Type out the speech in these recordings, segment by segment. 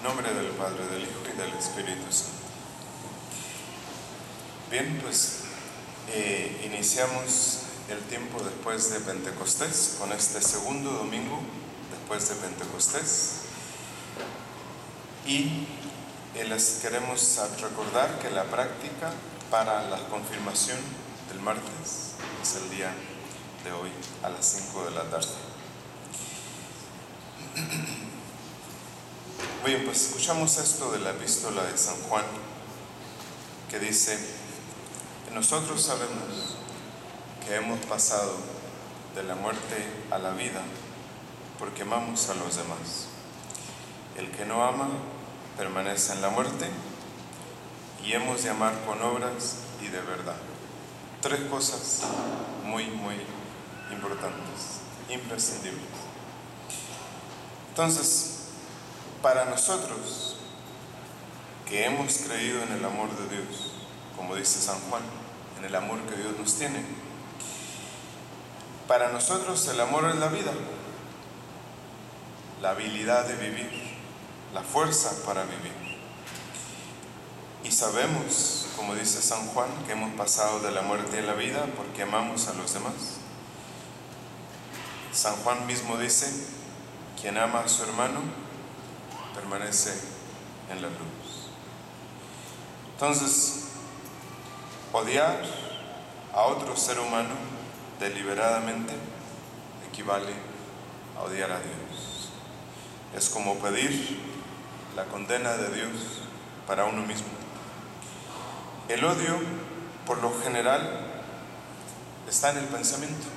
En nombre del Padre, del Hijo y del Espíritu Santo. Bien, pues iniciamos el tiempo después de Pentecostés, con este segundo domingo después de Pentecostés. Y les queremos recordar que la práctica para la confirmación del martes es el día de hoy a las 5 de la tarde. Bien, pues escuchamos esto de la epístola de San Juan, que dice: nosotros sabemos que hemos pasado de la muerte a la vida porque amamos a los demás. El que no ama permanece en la muerte, y hemos de amar con obras y de verdad. Tres cosas muy importantes, imprescindibles. Entonces, para nosotros que hemos creído en el amor de Dios, como dice San Juan, en el amor que Dios nos tiene, para nosotros el amor es la vida, la habilidad de vivir, la fuerza para vivir. Y sabemos, como dice San Juan, que hemos pasado de la muerte a la vida porque amamos a los demás. San Juan mismo dice: quien ama a su hermano permanece en la luz. Entonces, odiar a otro ser humano deliberadamente equivale a odiar a Dios. Es como pedir la condena de Dios para uno mismo. El odio, por lo general, está en el pensamiento.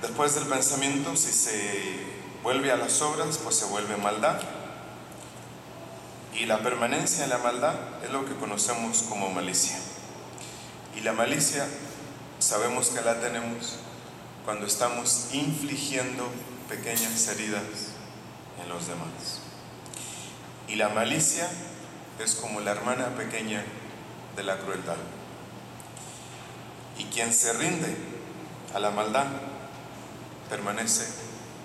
Después del pensamiento, si se vuelve a las obras, pues se vuelve maldad. Y la permanencia en la maldad es lo que conocemos como malicia. Y la malicia sabemos que la tenemos cuando estamos infligiendo pequeñas heridas en los demás. Y la malicia es como la hermana pequeña de la crueldad. Y quien se rinde a la maldad permanece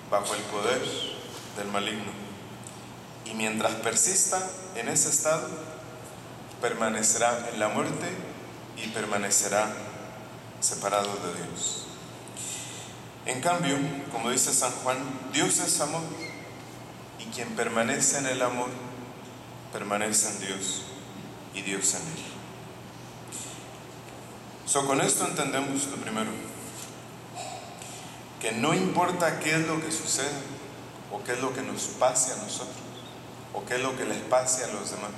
bajo el poder del maligno. Y mientras persista en ese estado, permanecerá en la muerte y permanecerá separado de Dios. En cambio, como dice San Juan, Dios es amor, y quien permanece en el amor permanece en Dios y Dios en él. Con esto entendemos lo primero, que no importa qué es lo que suceda, o qué es lo que nos pase a nosotros, o qué es lo que les pase a los demás,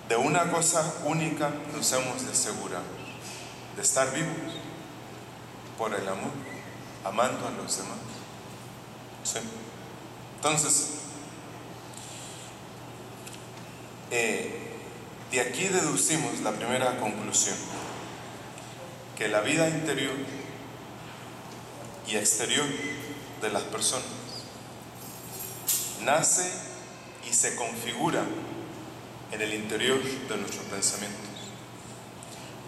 de una cosa única nos hemos de asegurar: de estar vivos por el amor, amando a los demás. ¿Sí? Entonces, de aquí deducimos la primera conclusión, que la vida interior y exterior de las personas nace y se configura en el interior de nuestros pensamientos.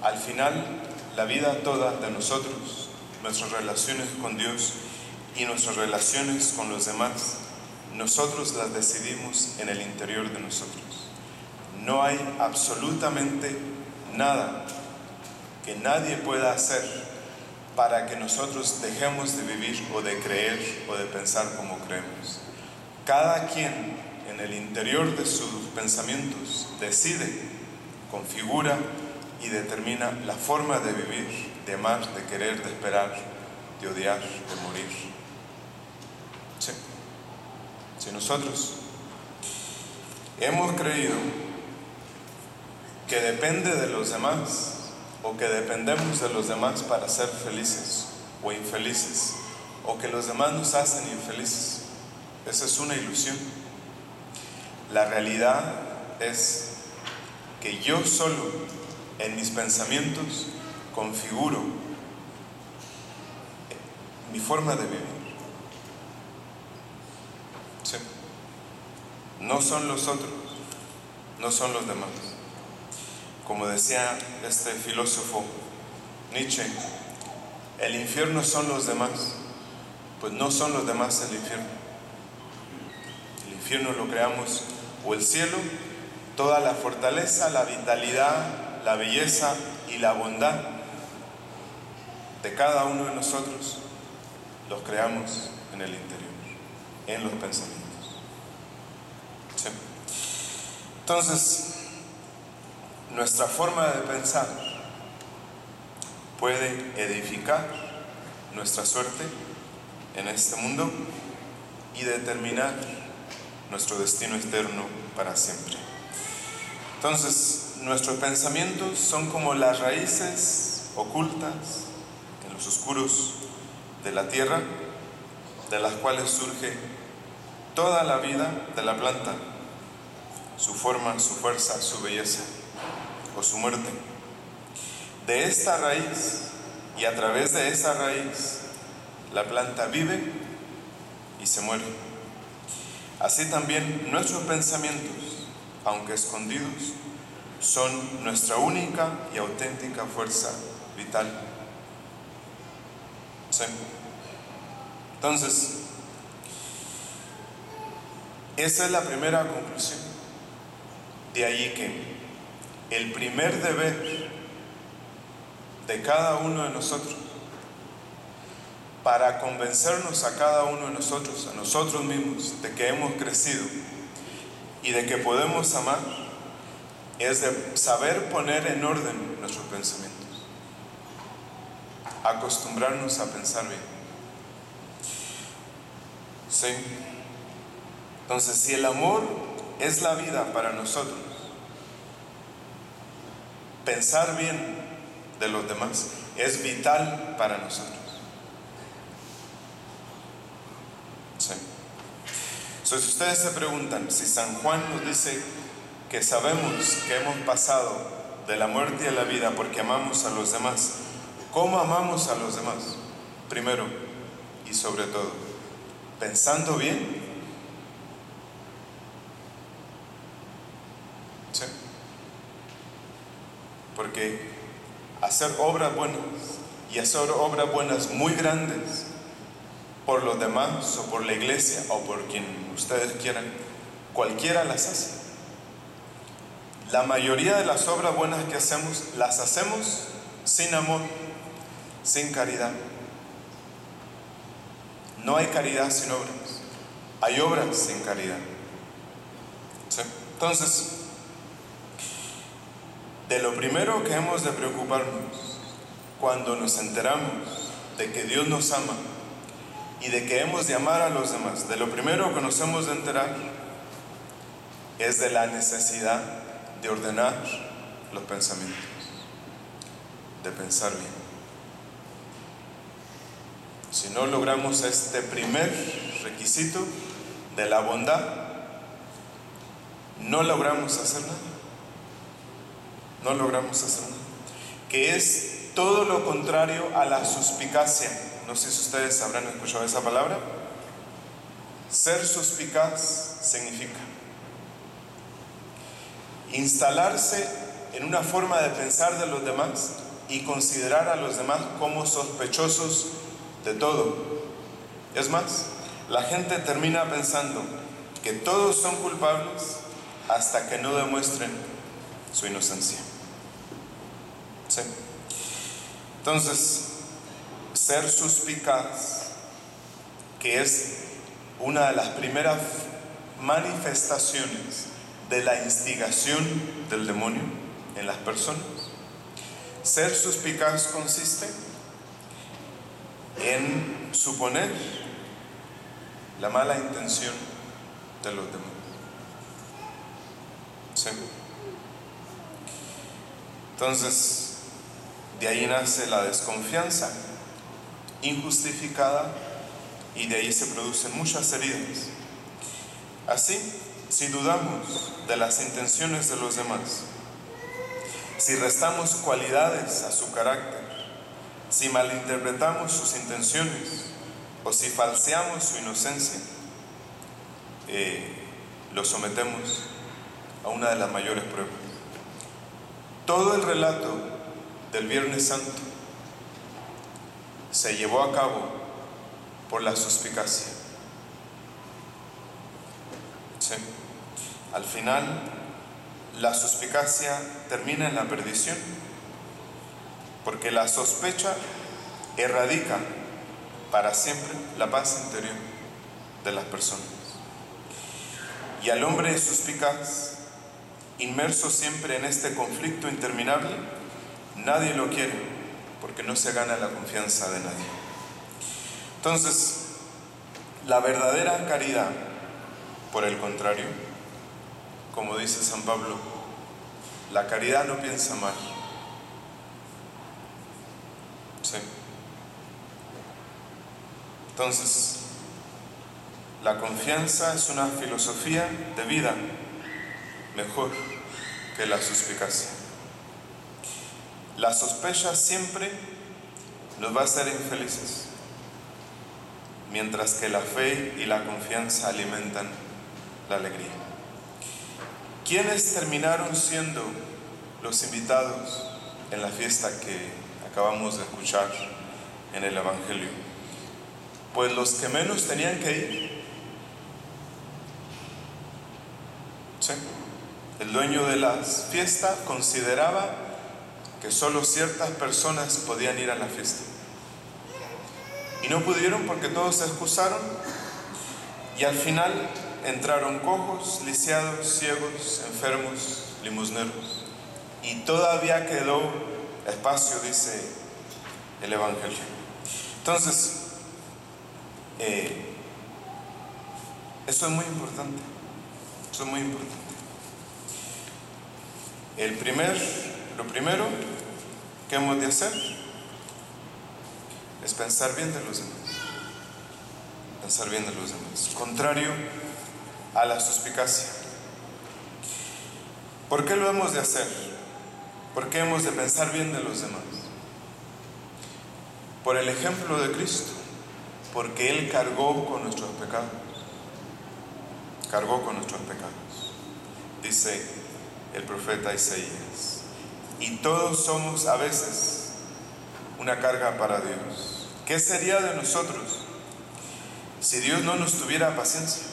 Al final, la vida toda de nosotros, nuestras relaciones con Dios y nuestras relaciones con los demás, nosotros las decidimos en el interior de nosotros. No hay absolutamente nada que nadie pueda hacer para que nosotros dejemos de vivir o de creer o de pensar como creemos. Cada quien en el interior de sus pensamientos decide, configura y determina la forma de vivir, de amar, de querer, de esperar, de odiar, de morir. Sí. Si nosotros hemos creído que depende de los demás, o que dependemos de los demás para ser felices o infelices, o que los demás nos hacen infelices, esa es una ilusión. La realidad es que yo solo en mis pensamientos configuro mi forma de vivir. ¿Sí? No son los otros, no son los demás. Como decía este filósofo Nietzsche, el infierno son los demás. Pues no son los demás el infierno. El infierno lo creamos, o el cielo, toda la fortaleza, la vitalidad, la belleza y la bondad de cada uno de nosotros los creamos en el interior, en los pensamientos. ¿Sí? Entonces, nuestra forma de pensar puede edificar nuestra suerte en este mundo y determinar nuestro destino eterno para siempre. Entonces, nuestros pensamientos son como las raíces ocultas en los oscuros de la tierra, de las cuales surge toda la vida de la planta, su forma, su fuerza, su belleza o su muerte. De esta raíz y a través de esa raíz, la planta vive y se muere. Así también nuestros pensamientos, aunque escondidos, son nuestra única y auténtica fuerza vital. ¿Sí? Entonces, esa es la primera conclusión. De ahí que el primer deber de cada uno de nosotros, para convencernos a cada uno de nosotros, a nosotros mismos, de que hemos crecido y de que podemos amar, es de saber poner en orden nuestros pensamientos, acostumbrarnos a pensar bien. ¿Sí? Entonces, si el amor es la vida para nosotros, pensar bien de los demás es vital para nosotros. Sí. Entonces, si ustedes se preguntan, si San Juan nos dice que sabemos que hemos pasado de la muerte a la vida porque amamos a los demás, ¿cómo amamos a los demás? Primero y sobre todo, pensando bien. ¿Sí? Porque hacer obras buenas y hacer obras buenas muy grandes por los demás o por la iglesia o por quien ustedes quieran, cualquiera las hace. La mayoría de las obras buenas que hacemos, las hacemos sin amor, sin caridad. No hay caridad sin obras, hay obras sin caridad. ¿Sí? Entonces, de lo primero que hemos de preocuparnos cuando nos enteramos de que Dios nos ama y de que hemos de amar a los demás, de lo primero que nos hemos de enterar es de la necesidad de ordenar los pensamientos, de pensar bien. Si no logramos este primer requisito de la bondad, no logramos hacer nada. No logramos hacer nada. Que es todo lo contrario a la suspicacia. No sé si ustedes habrán escuchado esa palabra. Ser suspicaz significa instalarse en una forma de pensar de los demás y considerar a los demás como sospechosos de todo. Es más, la gente termina pensando que todos son culpables hasta que no demuestren su inocencia. ¿Sí? Entonces, ser suspicaz, que es una de las primeras manifestaciones de la instigación del demonio en las personas. Ser suspicaz consiste en suponer la mala intención de los demás. ¿Sí? Entonces, de ahí nace la desconfianza injustificada y de ahí se producen muchas heridas. Así, si dudamos de las intenciones de los demás, si restamos cualidades a su carácter, si malinterpretamos sus intenciones o si falseamos su inocencia, lo sometemos a una de las mayores pruebas. Todo el relato del Viernes Santo se llevó a cabo por la suspicacia. ¿Sí? Al final, la suspicacia termina en la perdición, porque la sospecha erradica para siempre la paz interior de las personas. Y al hombre suspicaz, inmerso siempre en este conflicto interminable, nadie lo quiere, porque no se gana la confianza de nadie. Entonces, la verdadera caridad, por el contrario, como dice San Pablo, la caridad no piensa mal. ¿Sí? Entonces, la confianza es una filosofía de vida mejor que la suspicacia. La sospecha siempre nos va a hacer infelices, mientras que la fe y la confianza alimentan la alegría. ¿Quiénes terminaron siendo los invitados en la fiesta que acabamos de escuchar en el Evangelio? Pues los que menos tenían que ir. ¿Sí? El dueño de la fiesta consideraba que solo ciertas personas podían ir a la fiesta. Y no pudieron porque todos se excusaron, y al final entraron cojos, lisiados, ciegos, enfermos, limosneros. Y todavía quedó espacio, dice el Evangelio. Entonces, eso es muy importante. Eso es muy importante. Lo primero que hemos de hacer es pensar bien de los demás. Pensar bien de los demás. Contrario a la suspicacia. ¿Por qué lo hemos de hacer? ¿Por qué hemos de pensar bien de los demás? Por el ejemplo de Cristo. Porque Él cargó con nuestros pecados. Cargó con nuestros pecados. Dice el profeta Isaías. Y todos somos a veces una carga para Dios. ¿Qué sería de nosotros si Dios no nos tuviera paciencia?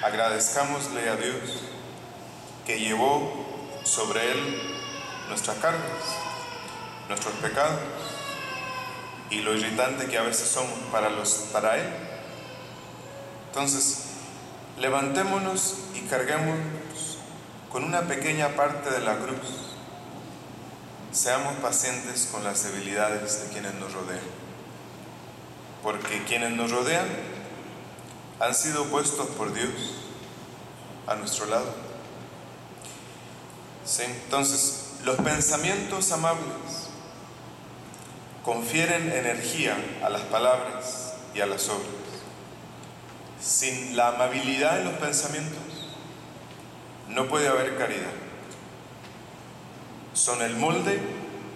Agradezcámosle a Dios que llevó sobre Él nuestras cargas, nuestros pecados y lo irritante que a veces somos para Él. Entonces, levantémonos y carguémonos con una pequeña parte de la cruz. Seamos pacientes con las debilidades de quienes nos rodean, porque quienes nos rodean han sido puestos por Dios a nuestro lado. ¿Sí? Entonces, los pensamientos amables confieren energía a las palabras y a las obras. Sin la amabilidad en los pensamientos no puede haber caridad. Son el molde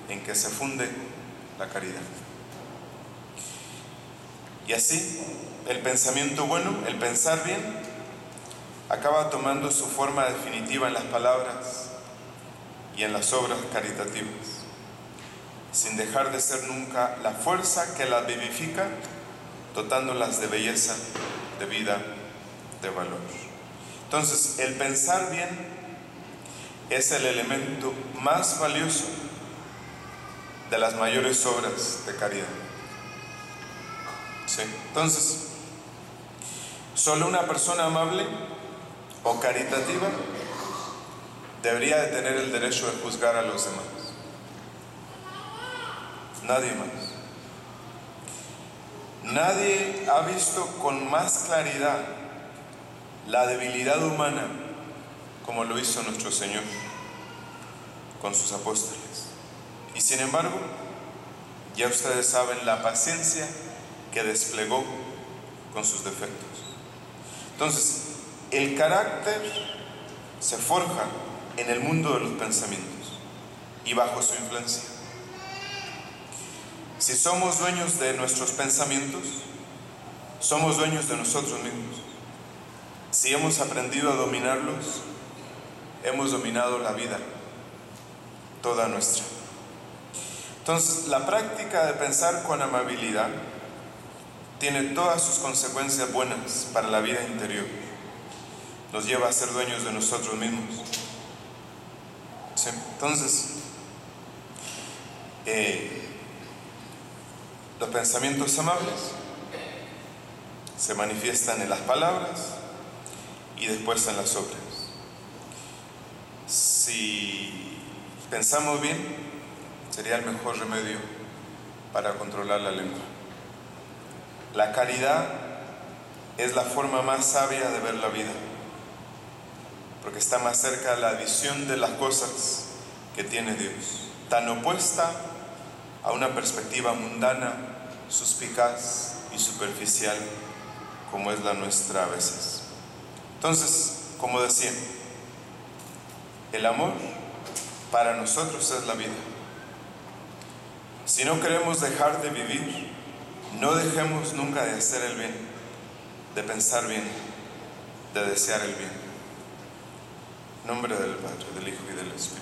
en que se funde la caridad. Y así, el pensamiento bueno, el pensar bien, acaba tomando su forma definitiva en las palabras y en las obras caritativas, sin dejar de ser nunca la fuerza que las vivifica, dotándolas de belleza, de vida, de valor. Entonces, el pensar bien es el elemento más valioso de las mayores obras de caridad. ¿Sí? Entonces, solo una persona amable o caritativa debería de tener el derecho de juzgar a los demás. Nadie más. Nadie ha visto con más claridad la debilidad humana como lo hizo nuestro Señor con sus apóstoles. Y sin embargo, ya ustedes saben la paciencia que desplegó con sus defectos. Entonces, el carácter se forja en el mundo de los pensamientos y bajo su influencia. Si somos dueños de nuestros pensamientos, somos dueños de nosotros mismos. Si hemos aprendido a dominarlos, hemos dominado la vida, toda nuestra. Entonces, la práctica de pensar con amabilidad tiene todas sus consecuencias buenas para la vida interior. Nos lleva a ser dueños de nosotros mismos. ¿Sí? Entonces, los pensamientos amables se manifiestan en las palabras y después en las obras. Si pensamos bien, sería el mejor remedio para controlar la lengua. La caridad es la forma más sabia de ver la vida, porque está más cerca de la visión de las cosas que tiene Dios, tan opuesta a una perspectiva mundana, suspicaz y superficial como es la nuestra a veces. Entonces, como decía, el amor para nosotros es la vida. Si no queremos dejar de vivir, no dejemos nunca de hacer el bien, de pensar bien, de desear el bien. En nombre del Padre, del Hijo y del Espíritu.